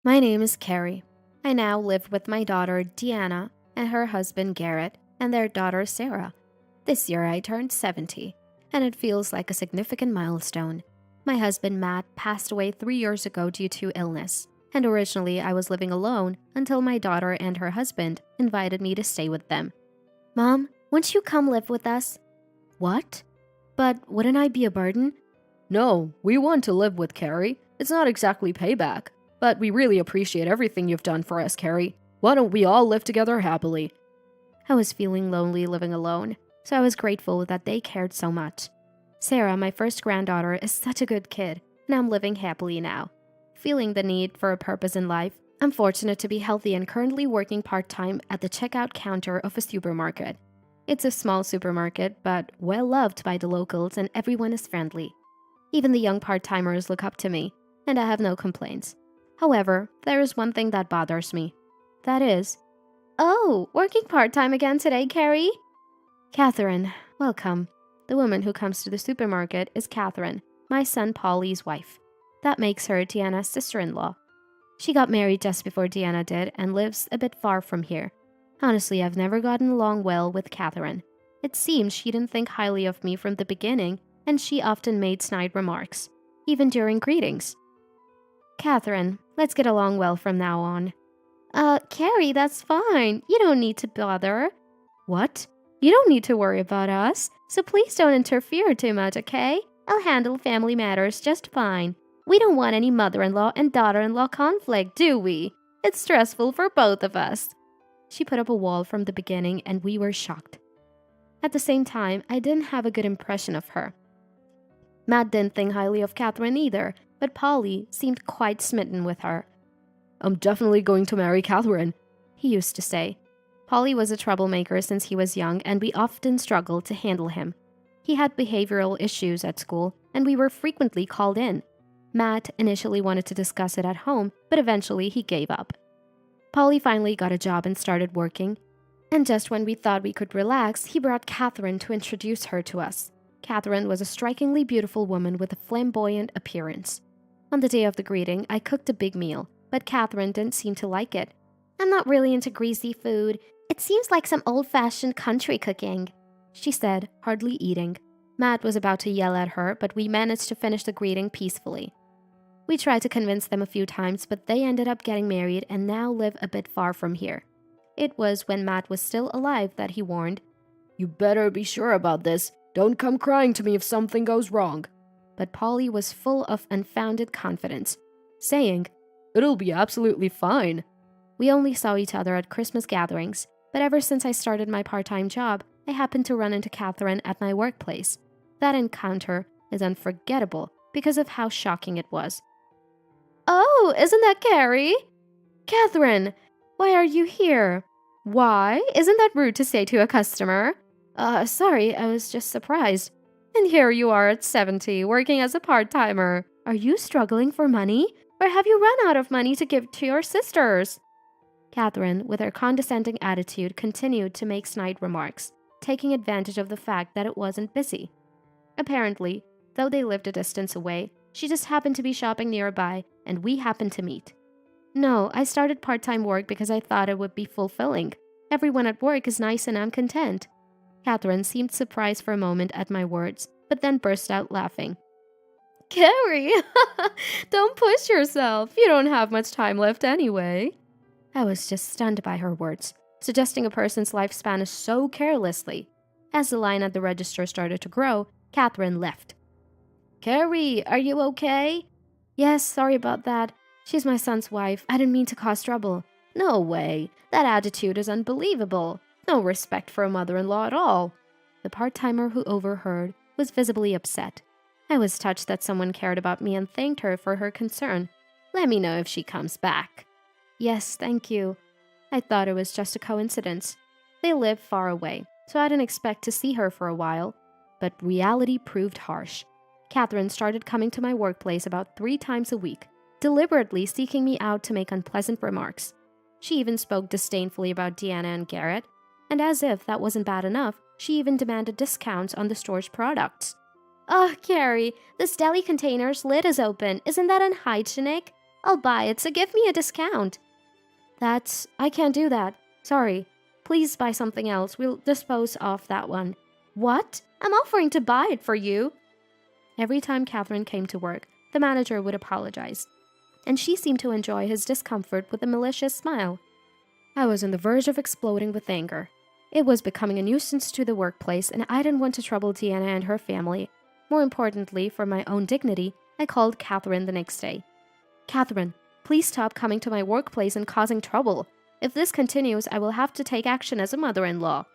My name is Carrie. I now live with my daughter Deanna and her husband Garrett and their daughter Sarah. This year I turned 70, and it feels like a significant milestone. My husband Matt passed away 3 years ago due to illness, and originally I was living alone until my daughter and her husband invited me to stay with them. Mom, won't you come live with us? What? But wouldn't I be a burden? No, we want to live with Carrie. It's not exactly payback, but we really appreciate everything you've done for us, Carrie. Why don't we all live together happily? I was feeling lonely living alone, so I was grateful that they cared so much. Sarah, my first granddaughter, is such a good kid, and I'm living happily now. Feeling the need for a purpose in life, I'm fortunate to be healthy and currently working part-time at the checkout counter of a supermarket. It's a small supermarket, but well loved by the locals and everyone is friendly. Even the young part-timers look up to me, and I have no complaints. However, there is one thing that bothers me. That is, oh, working part-time again today, Carrie? Catherine, welcome. The woman who comes to the supermarket is Catherine, my son Polly's wife. That makes her Deanna's sister-in-law. She got married just before Deanna did and lives a bit far from here. Honestly, I've never gotten along well with Catherine. It seems she didn't think highly of me from the beginning, and she often made snide remarks, even during greetings. Catherine, let's get along well from now on. Carrie, that's fine. You don't need to bother. What? You don't need to worry about us, so please don't interfere too much, okay? I'll handle family matters just fine. We don't want any mother-in-law and daughter-in-law conflict, do we? It's stressful for both of us. She put up a wall from the beginning and we were shocked. At the same time, I didn't have a good impression of her. Matt didn't think highly of Catherine either, but Polly seemed quite smitten with her. I'm definitely going to marry Catherine, he used to say. Polly was a troublemaker since he was young and we often struggled to handle him. He had behavioral issues at school and we were frequently called in. Matt initially wanted to discuss it at home, but eventually he gave up. Polly finally got a job and started working, and just when we thought we could relax, he brought Catherine to introduce her to us. Catherine was a strikingly beautiful woman with a flamboyant appearance. On the day of the greeting, I cooked a big meal, but Catherine didn't seem to like it. I'm not really into greasy food. It seems like some old-fashioned country cooking, she said, hardly eating. Matt was about to yell at her, but we managed to finish the greeting peacefully. We tried to convince them a few times, but they ended up getting married and now live a bit far from here. It was when Matt was still alive that he warned, You better be sure about this. Don't come crying to me if something goes wrong. But Polly was full of unfounded confidence, saying, It'll be absolutely fine. We only saw each other at Christmas gatherings, but ever since I started my part-time job, I happened to run into Catherine at my workplace. That encounter is unforgettable because of how shocking it was. Oh, isn't that Carrie? Catherine, why are you here? Why? Isn't that rude to say to a customer? Sorry, I was just surprised. And here you are at 70, working as a part-timer. Are you struggling for money? Or have you run out of money to give to your sisters? Catherine, with her condescending attitude, continued to make snide remarks, taking advantage of the fact that it wasn't busy. Apparently, though they lived a distance away, she just happened to be shopping nearby, and we happened to meet. No, I started part-time work because I thought it would be fulfilling. Everyone at work is nice and I'm content. Catherine seemed surprised for a moment at my words, but then burst out laughing. Carrie, don't push yourself. You don't have much time left anyway. I was just stunned by her words, suggesting a person's lifespan is so carelessly. As the line at the register started to grow, Catherine left. Carrie, are you okay? Yes, sorry about that. She's my son's wife. I didn't mean to cause trouble. No way. That attitude is unbelievable. No respect for a mother-in-law at all. The part-timer who overheard was visibly upset. I was touched that someone cared about me and thanked her for her concern. Let me know if she comes back. Yes, thank you. I thought it was just a coincidence. They live far away, so I didn't expect to see her for a while. But reality proved harsh. Catherine started coming to my workplace about 3 times a week, deliberately seeking me out to make unpleasant remarks. She even spoke disdainfully about Deanna and Garrett, and as if that wasn't bad enough, she even demanded discounts on the store's products. Oh, Carrie, this deli container's lid is open. Isn't that unhygienic? I'll buy it, so give me a discount. I can't do that. Sorry. Please buy something else. We'll dispose of that one. What? I'm offering to buy it for you. Every time Catherine came to work, the manager would apologize, and she seemed to enjoy his discomfort with a malicious smile. I was on the verge of exploding with anger. It was becoming a nuisance to the workplace, and I didn't want to trouble Deanna and her family. More importantly, for my own dignity, I called Catherine the next day. Catherine, please stop coming to my workplace and causing trouble. If this continues, I will have to take action as a mother-in-law.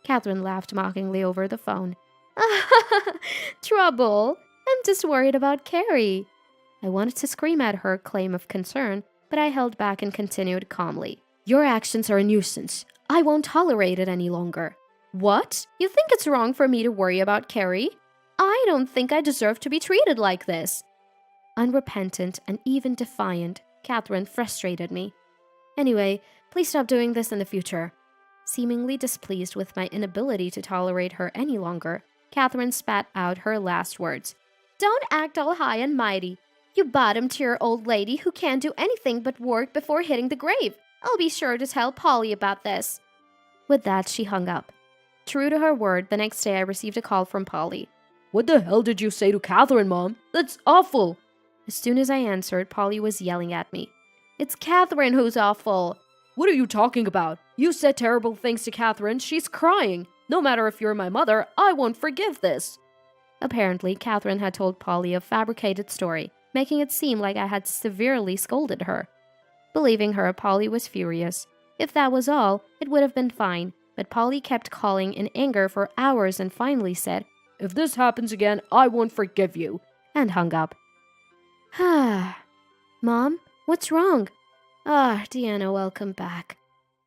Catherine laughed mockingly over the phone. Trouble? I'm just worried about Carrie. I wanted to scream at her claim of concern, but I held back and continued calmly. Your actions are a nuisance. I won't tolerate it any longer. What? You think it's wrong for me to worry about Carrie? I don't think I deserve to be treated like this. Unrepentant and even defiant, Catherine frustrated me. Anyway, please stop doing this in the future. Seemingly displeased with my inability to tolerate her any longer, Catherine spat out her last words. Don't act all high and mighty. You bottom-tier old lady who can't do anything but work before hitting the grave. I'll be sure to tell Polly about this. With that, she hung up. True to her word, the next day I received a call from Polly. What the hell did you say to Catherine, Mom? That's awful. As soon as I answered, Polly was yelling at me. It's Catherine who's awful. What are you talking about? You said terrible things to Catherine. She's crying. No matter if you're my mother, I won't forgive this. Apparently, Catherine had told Polly a fabricated story, making it seem like I had severely scolded her. Believing her, Polly was furious. If that was all, it would have been fine, but Polly kept calling in anger for hours and finally said, If this happens again, I won't forgive you, and hung up. Mom, what's wrong? Deanna, welcome back.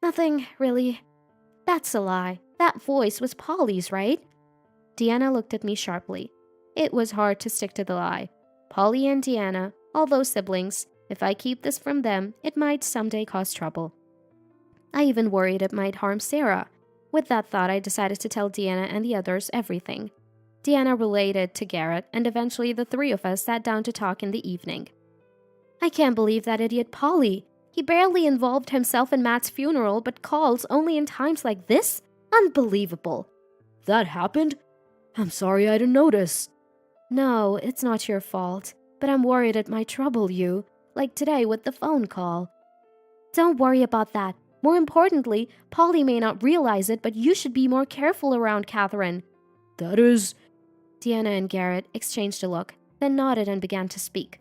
Nothing, really. That's a lie. That voice was Polly's, right? Deanna looked at me sharply. It was hard to stick to the lie. Polly and Deanna, although siblings, if I keep this from them, it might someday cause trouble. I even worried it might harm Sarah. With that thought, I decided to tell Deanna and the others everything. Deanna related to Garrett, and eventually the three of us sat down to talk in the evening. I can't believe that idiot Polly. He barely involved himself in Matt's funeral, but calls only in times like this? Unbelievable. That happened? I'm sorry I didn't notice. No, it's not your fault, but I'm worried it might trouble you, like today with the phone call. Don't worry about that. More importantly, Polly may not realize it, but you should be more careful around Catherine. That is... Deanna and Garrett exchanged a look, then nodded and began to speak.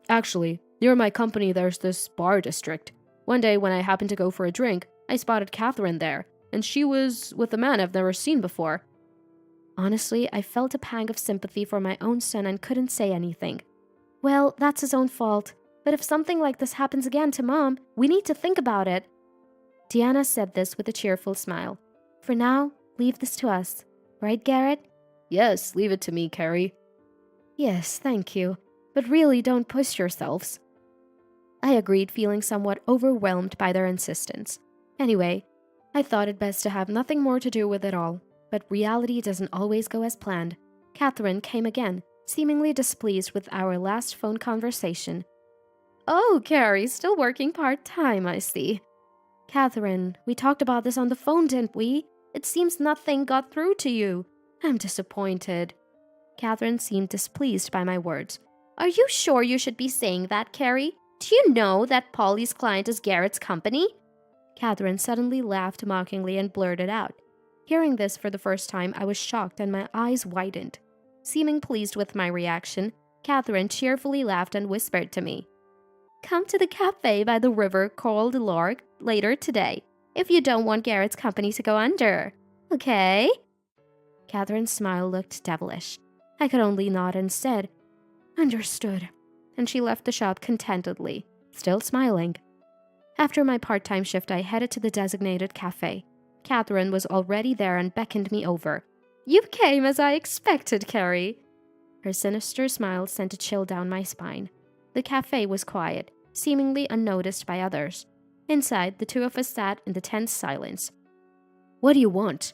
Actually, near my company there's this bar district. One day when I happened to go for a drink, I spotted Catherine there, and she was with a man I've never seen before. Honestly, I felt a pang of sympathy for my own son and couldn't say anything. Well, that's his own fault, but if something like this happens again to Mom, we need to think about it. Deanna said this with a cheerful smile. For now, leave this to us. Right, Garrett? Yes, leave it to me, Carrie. Yes, thank you. But really don't push yourselves. I agreed, feeling somewhat overwhelmed by their insistence. Anyway, I thought it best to have nothing more to do with it all. But reality doesn't always go as planned. Catherine came again, seemingly displeased with our last phone conversation. Oh, Carrie, still working part-time, I see. Catherine, we talked about this on the phone, didn't we? It seems nothing got through to you. I'm disappointed. Catherine seemed displeased by my words. Are you sure you should be saying that, Carrie? Do you know that Polly's client is Garrett's company? Catherine suddenly laughed mockingly and blurted out. Hearing this for the first time, I was shocked and my eyes widened. Seeming pleased with my reaction, Catherine cheerfully laughed and whispered to me, Come to the cafe by the river called Lark later today, if you don't want Garrett's company to go under. Okay? Catherine's smile looked devilish. I could only nod and said, Understood. And she left the shop contentedly, still smiling. After my part-time shift, I headed to the designated cafe. Catherine was already there and beckoned me over. You came as I expected, Carrie. Her sinister smile sent a chill down my spine. The cafe was quiet, seemingly unnoticed by others. Inside, the two of us sat in the tense silence. What do you want?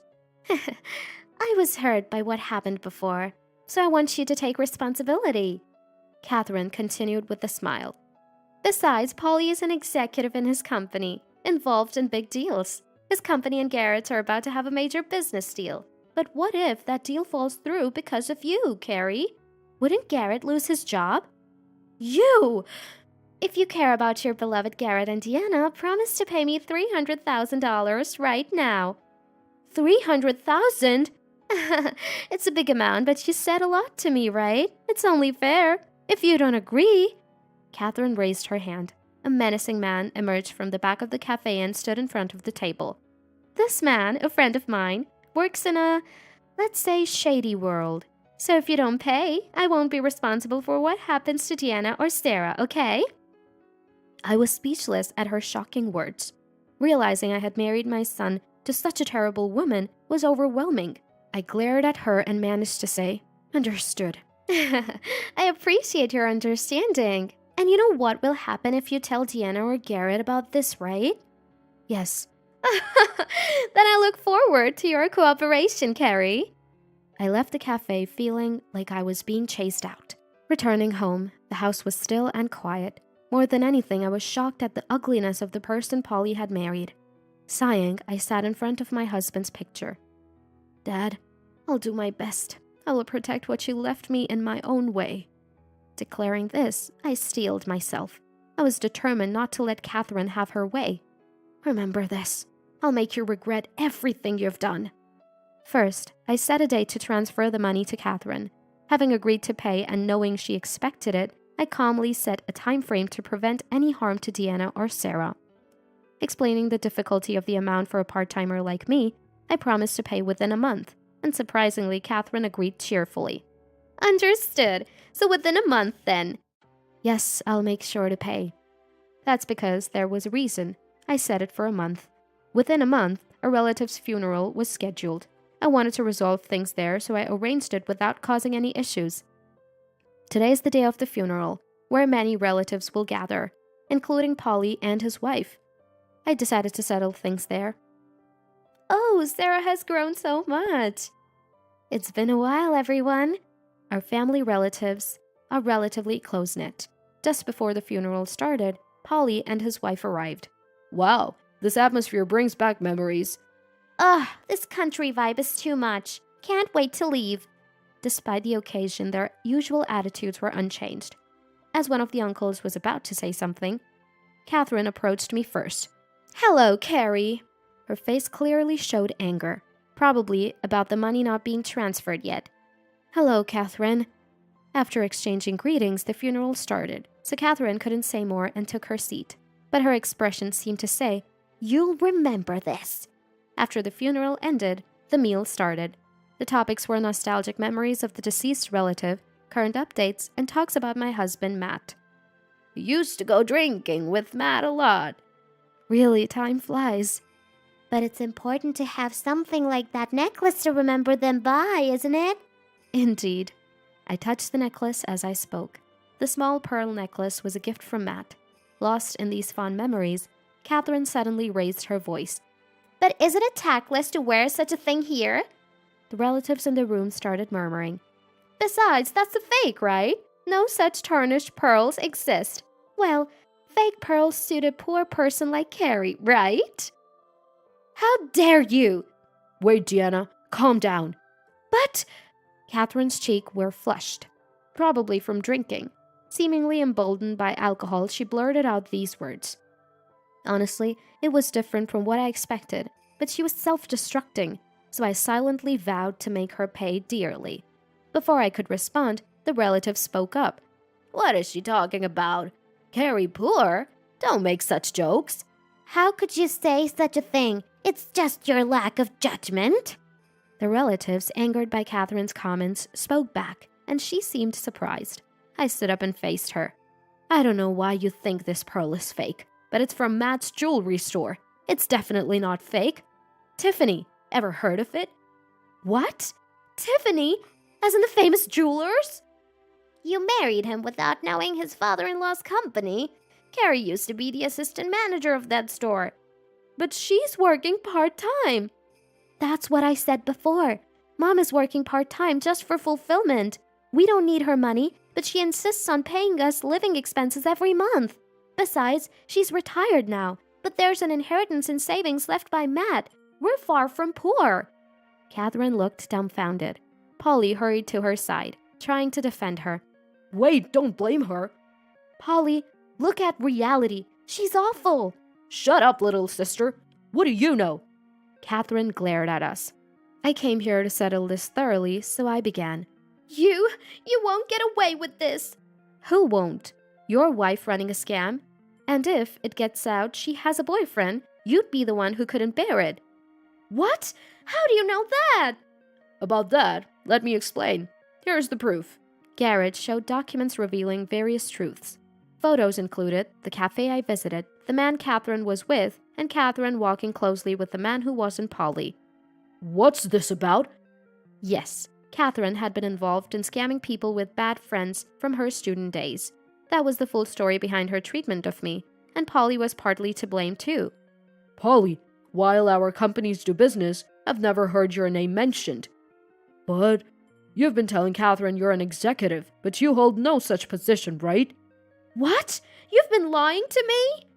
I was hurt by what happened before, so I want you to take responsibility. Catherine continued with a smile. Besides, Polly is an executive in his company, involved in big deals. His company and Garrett are about to have a major business deal. But what if that deal falls through because of you, Carrie? Wouldn't Garrett lose his job? You! If you care about your beloved Garrett and Deanna, promise to pay me $300,000 right now. 300,000? It's a big amount, but you said a lot to me, right? It's only fair. If you don't agree... Catherine raised her hand. A menacing man emerged from the back of the cafe and stood in front of the table. This man, a friend of mine, works in a, let's say, shady world. So if you don't pay, I won't be responsible for what happens to Deanna or Sarah, okay? I was speechless at her shocking words. Realizing I had married my son to such a terrible woman was overwhelming. I glared at her and managed to say, "Understood." I appreciate your understanding. And you know what will happen if you tell Deanna or Garrett about this, right? Yes. Then I look forward to your cooperation, Carrie. I left the cafe feeling like I was being chased out. Returning home, the house was still and quiet. More than anything, I was shocked at the ugliness of the person Polly had married. Sighing, I sat in front of my husband's picture. "Dad, I'll do my best. I will protect what you left me in my own way." Declaring this, I steeled myself. I was determined not to let Catherine have her way. "Remember this. I'll make you regret everything you've done." First, I set a date to transfer the money to Catherine. Having agreed to pay and knowing she expected it, I calmly set a time frame to prevent any harm to Deanna or Sarah. Explaining the difficulty of the amount for a part-timer like me, I promised to pay within a month, and surprisingly, Catherine agreed cheerfully. Understood. So within a month, then. "Yes, I'll make sure to pay." That's because there was a reason. I set it for a month. Within a month, a relative's funeral was scheduled. I wanted to resolve things there, so I arranged it without causing any issues. Today is the day of the funeral, where many relatives will gather, including Polly and his wife. I decided to settle things there. Oh, Sarah has grown so much. It's been a while, everyone. Our family relatives are relatively close-knit. Just before the funeral started, Polly and his wife arrived. "Wow, this atmosphere brings back memories." Ugh, this country vibe is too much. Can't wait to leave. Despite the occasion, their usual attitudes were unchanged. As one of the uncles was about to say something, Catherine approached me first. "Hello, Carrie." Her face clearly showed anger, probably about the money not being transferred yet. "Hello, Catherine." After exchanging greetings, the funeral started, so Catherine couldn't say more and took her seat. But her expression seemed to say, "You'll remember this." After the funeral ended, the meal started. The topics were nostalgic memories of the deceased relative, current updates, and talks about my husband, Matt. "Used to go drinking with Matt a lot." Really, time flies. But it's important to have something like that necklace to remember them by, isn't it? Indeed. I touched the necklace as I spoke. The small pearl necklace was a gift from Matt. Lost in these fond memories, Catherine suddenly raised her voice. "But is it a tactless to wear such a thing here?" The relatives in the room started murmuring. "Besides, that's a fake, right? No such tarnished pearls exist. Well, fake pearls suit a poor person like Carrie, right?" "How dare you!" "Wait, Deanna, calm down." "But..." Catherine's cheeks were flushed, probably from drinking. Seemingly emboldened by alcohol, she blurted out these words. Honestly, it was different from what I expected, but she was self-destructing, so I silently vowed to make her pay dearly. Before I could respond, the relative spoke up. "What is she talking about? Carrie poor? Don't make such jokes." "How could you say such a thing? It's just your lack of judgment." The relatives, angered by Catherine's comments, spoke back, and she seemed surprised. I stood up and faced her. "I don't know why you think this pearl is fake, but it's from Matt's jewelry store. It's definitely not fake. Tiffany, ever heard of it?" "What? Tiffany? As in the famous jewelers?" "You married him without knowing his father-in-law's company. Carrie used to be the assistant manager of that store." "But she's working part-time." "That's what I said before. Mom is working part-time just for fulfillment. We don't need her money, but she insists on paying us living expenses every month. Besides, she's retired now, but there's an inheritance and savings left by Matt. We're far from poor. Catherine looked dumbfounded. Polly hurried to her side, trying to defend her. Wait, don't blame her. Polly, look at reality. She's awful. Shut up, little sister. What do you know? Catherine glared at us. I came here to settle this thoroughly, so I began. You won't get away with this. Who won't? Your wife running a scam? And if it gets out she has a boyfriend, you'd be the one who couldn't bear it. What? How do you know that? About that, let me explain. Here's the proof. Garrett showed documents revealing various truths. Photos included the cafe I visited, the man Catherine was with, and Catherine walking closely with the man who wasn't Polly. What's this about? Yes, Catherine had been involved in scamming people with bad friends from her student days. That was the full story behind her treatment of me, and Polly was partly to blame too. Polly, while our companies do business, I've never heard your name mentioned. But you've been telling Catherine you're an executive, but you hold no such position, right? What? You've been lying to me?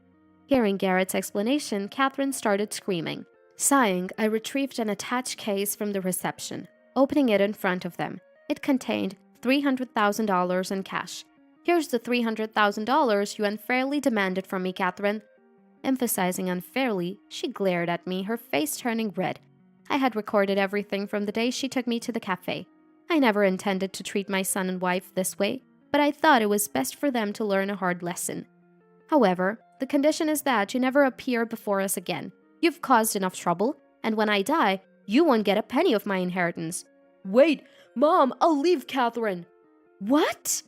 Hearing Garrett's explanation, Catherine started screaming. Sighing, I retrieved an attached case from the reception, opening it in front of them. It contained $300,000 in cash. Here's the $300,000 you unfairly demanded from me, Catherine. Emphasizing unfairly, she glared at me, her face turning red. I had recorded everything from the day she took me to the cafe. I never intended to treat my son and wife this way, but I thought it was best for them to learn a hard lesson. However, the condition is that you never appear before us again. You've caused enough trouble, and when I die, you won't get a penny of my inheritance. Wait, Mom, I'll leave Catherine. What?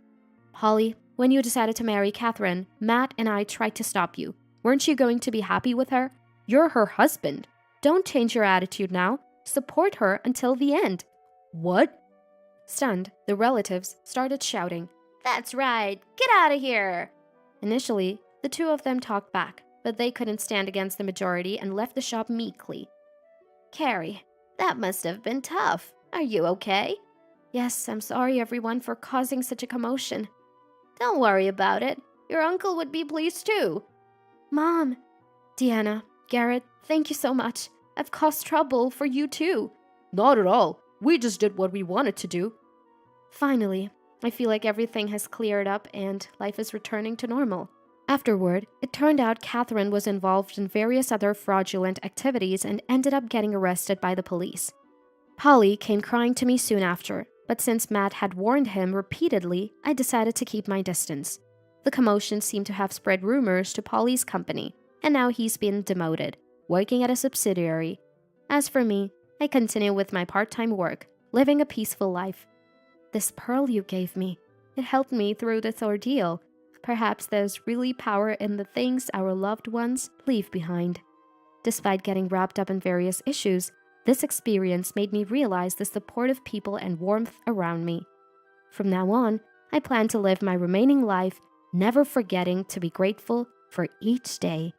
Polly, when you decided to marry Catherine, Matt and I tried to stop you. Weren't you going to be happy with her? You're her husband. Don't change your attitude now. Support her until the end. What? Stunned, the relatives started shouting. That's right. Get out of here. Initially, the two of them talked back, but they couldn't stand against the majority and left the shop meekly. Carrie, that must have been tough. Are you okay? Yes, I'm sorry everyone for causing such a commotion. Don't worry about it. Your uncle would be pleased too. Mom, Deanna, Garrett, thank you so much. I've caused trouble for you too. Not at all. We just did what we wanted to do. Finally, I feel like everything has cleared up and life is returning to normal. Afterward, it turned out Catherine was involved in various other fraudulent activities and ended up getting arrested by the police. Polly came crying to me soon after, but since Matt had warned him repeatedly, I decided to keep my distance. The commotion seemed to have spread rumors to Polly's company, and now he's been demoted, working at a subsidiary. As for me, I continue with my part-time work, living a peaceful life. This pearl you gave me, it helped me through this ordeal. Perhaps there's really power in the things our loved ones leave behind. Despite getting wrapped up in various issues, this experience made me realize the supportive people and warmth around me. From now on, I plan to live my remaining life never forgetting to be grateful for each day.